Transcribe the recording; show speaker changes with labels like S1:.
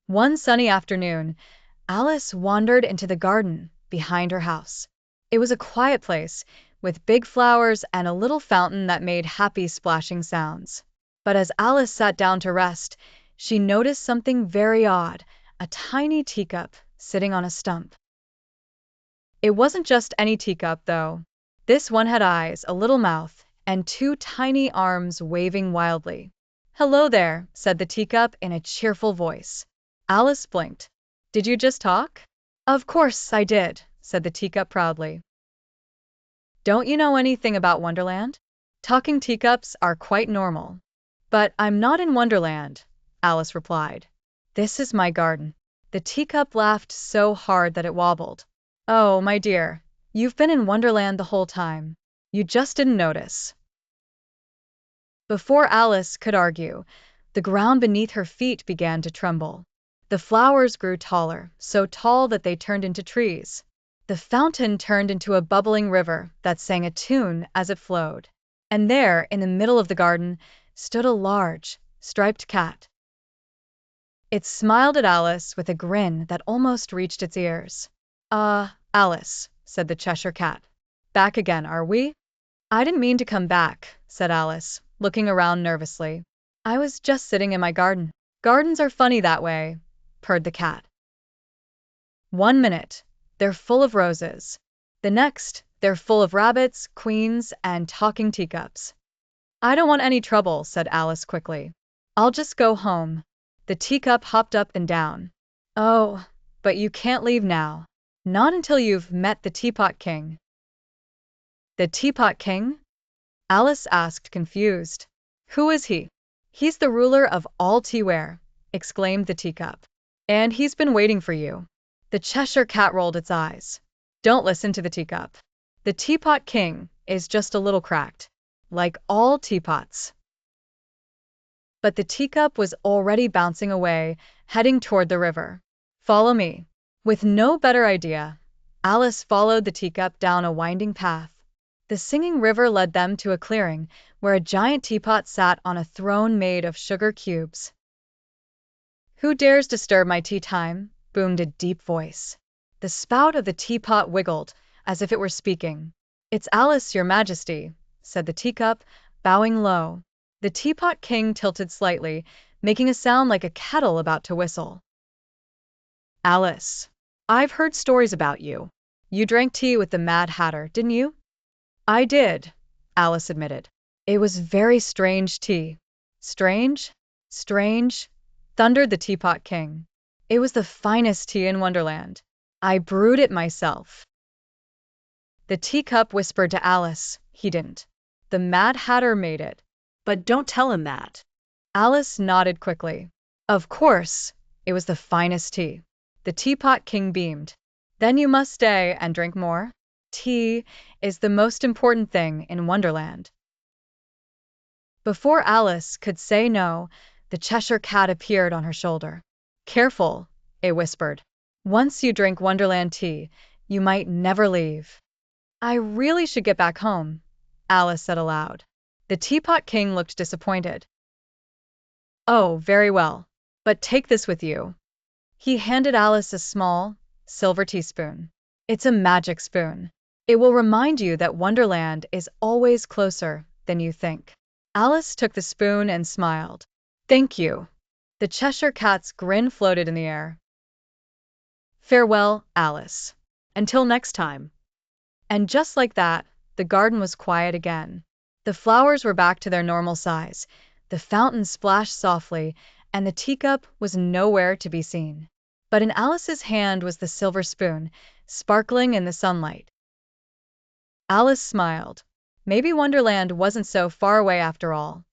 S1: One sunny afternoon, Alice wandered into the garden behind her house. It was a quiet place, with big flowers and a little fountain that made happy splashing sounds. But as Alice sat down to rest, she noticed something very odd, a tiny teacup sitting on a stump. It wasn't just any teacup, though. This one had eyes, a little mouth, and two tiny arms waving wildly. "Hello there," said the teacup in a cheerful voice. Alice blinked. "Did you just talk?" "Of course I did," said the teacup proudly. "Don't you know anything about Wonderland? Talking teacups are quite normal." "But I'm not in Wonderland," Alice replied. "This is my garden." The teacup laughed so hard that it wobbled. "Oh, my dear, you've been in Wonderland the whole time. You just didn't notice." Before Alice could argue, the ground beneath her feet began to tremble. The flowers grew taller, so tall that they turned into trees. The fountain turned into a bubbling river that sang a tune as it flowed. And there, in the middle of the garden, stood a large, striped cat. It smiled at Alice with a grin that almost reached its ears. Alice," said the Cheshire Cat. "Back again, are we?" "I didn't mean to come back," said Alice, looking around nervously. "I was just sitting in my garden." "Gardens are funny that way," purred the cat. "One minute, they're full of roses. The next, they're full of rabbits, queens, and talking teacups." "I don't want any trouble," said Alice quickly. "I'll just go home." The teacup hopped up and down. "Oh, but you can't leave now. Not until you've met the Teapot King." "The Teapot King?" Alice asked, confused. "Who is he?" "He's the ruler of all teaware," exclaimed the teacup. "And he's been waiting for you." The Cheshire Cat rolled its eyes. "Don't listen to the teacup. The Teapot King is just a little cracked, like all teapots." But the teacup was already bouncing away, heading toward the river. "Follow me." With no better idea, Alice followed the teacup down a winding path. The singing river led them to a clearing where a giant teapot sat on a throne made of sugar cubes. "Who dares disturb my tea time?" boomed a deep voice. The spout of the teapot wiggled, as if it were speaking. "It's Alice, your Majesty," said the teacup, bowing low. The Teapot King tilted slightly, making a sound like a kettle about to whistle. "Alice, I've heard stories about you. You drank tea with the Mad Hatter, didn't you?" "I did," Alice admitted. "It was very strange tea." "Strange? Strange?" thundered the Teapot King. "It was the finest tea in Wonderland. I brewed it myself." The teacup whispered to Alice, "He didn't. The Mad Hatter made it." "But don't tell him that." Alice nodded quickly. "Of course, it was the finest tea." The Teapot King beamed. "Then you must stay and drink more. Tea is the most important thing in Wonderland." Before Alice could say no, the Cheshire Cat appeared on her shoulder. "Careful," it whispered. "Once you drink Wonderland tea, you might never leave." "I really should get back home," Alice said aloud. The Teapot King looked disappointed. "Oh, very well. But take this with you." He handed Alice a small, silver teaspoon. "It's a magic spoon. It will remind you that Wonderland is always closer than you think." Alice took the spoon and smiled. "Thank you." The Cheshire Cat's grin floated in the air. "Farewell, Alice. Until next time." And just like that, the garden was quiet again. The flowers were back to their normal size, the fountain splashed softly, and the teacup was nowhere to be seen. But in Alice's hand was the silver spoon, sparkling in the sunlight. Alice smiled. Maybe Wonderland wasn't so far away after all.